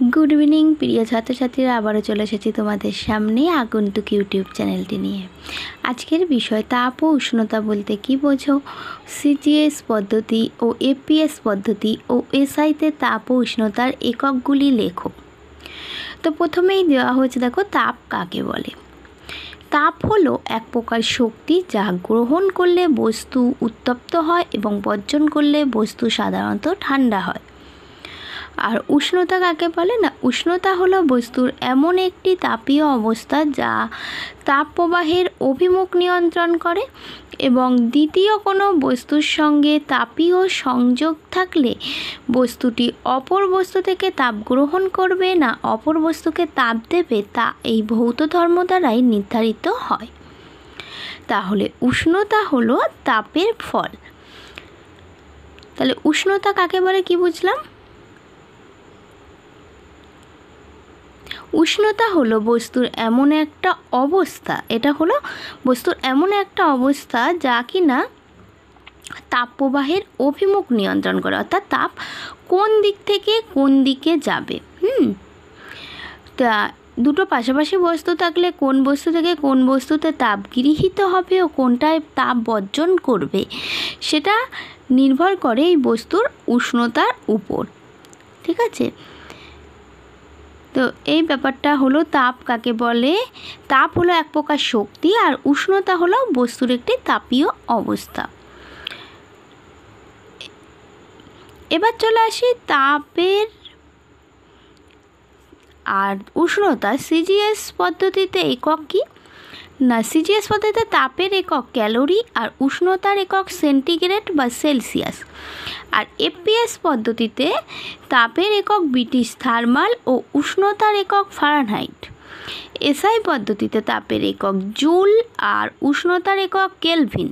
Good evening প্রিয় ছাত্রছাত্রীরা, আবারও চলে এসেছি তোমাদের সামনে আগন্তুক ইউটিউব চ্যানেলটি নিয়ে। আজকের বিষয় তাপ ও উষ্ণতা বলতে কী বোঝো, সিজিএস পদ্ধতি ও এপিএস পদ্ধতি ও এসআইতে তাপ ও উষ্ণতার এককগুলি লেখো। তো প্রথমেই দেওয়া হয়েছে, দেখো তাপ কাকে বলে। তাপ হলো এক প্রকার শক্তি যা গ্রহণ করলে বস্তু উত্তপ্ত হয় এবং বর্জন করলে বস্তু সাধারণত ঠান্ডা হয়। আর উষ্ণতা কাকে বলে না, উষ্ণতা হলো বস্তুর এমন একটি তাপীয় অবস্থা যা তাপ প্রবাহের অভিমুখ নিয়ন্ত্রণ করে এবং দ্বিতীয় কোনো বস্তুর সঙ্গে তাপীয় সংযোগ থাকলে বস্তুটি অপর বস্তু থেকে তাপ গ্রহণ করবে না অপর বস্তুকে তাপ দেবে, তা এই ভৌত ধর্ম দ্বারাই নির্ধারিত হয়। তাহলে উষ্ণতা হলো তাপের ফল। তাহলে উষ্ণতা কাকে বলে কি বুঝলাম? উষ্ণতা হলো বস্তুর এমন একটা অবস্থা, এটা হলো বস্তুর এমন একটা অবস্থা যা কিনা তাপ প্রবাহের অভিমুখ নিয়ন্ত্রণ করে, অর্থাৎ তাপ কোন দিক থেকে কোন দিকে যাবে। তা দুটো পাশাপাশি বস্তু থাকলে কোন বস্তু থেকে কোন বস্তুতে তাপ গৃহীত হবে ও কোনটায় তাপ বর্জন করবে সেটা নির্ভর করে এই বস্তুর উষ্ণতার উপর। ঠিক আছে, তো এই ব্যাপারটা হলো তাপ কাকে বলে। তাপ হলো এক প্রকার শক্তি আর উষ্ণতা হলো বস্তুর একটি তাপীয় অবস্থা। এবার চলে আসি তাপের আর উষ্ণতা সিজিএস পদ্ধতিতে একক কি না, সিজিএস পদ্ধতিতে তাপের একক ক্যালোরি আর উষ্ণতার একক সেন্টিগ্রেড বা সেলসিয়াস। আর এপিএস পদ্ধতিতে তাপের একক ব্রিটিশ থার্মাল ও উষ্ণতার একক ফারেনহাইট। এসআই পদ্ধতিতে তাপের একক জুল আর উষ্ণতার একক কেলভিন।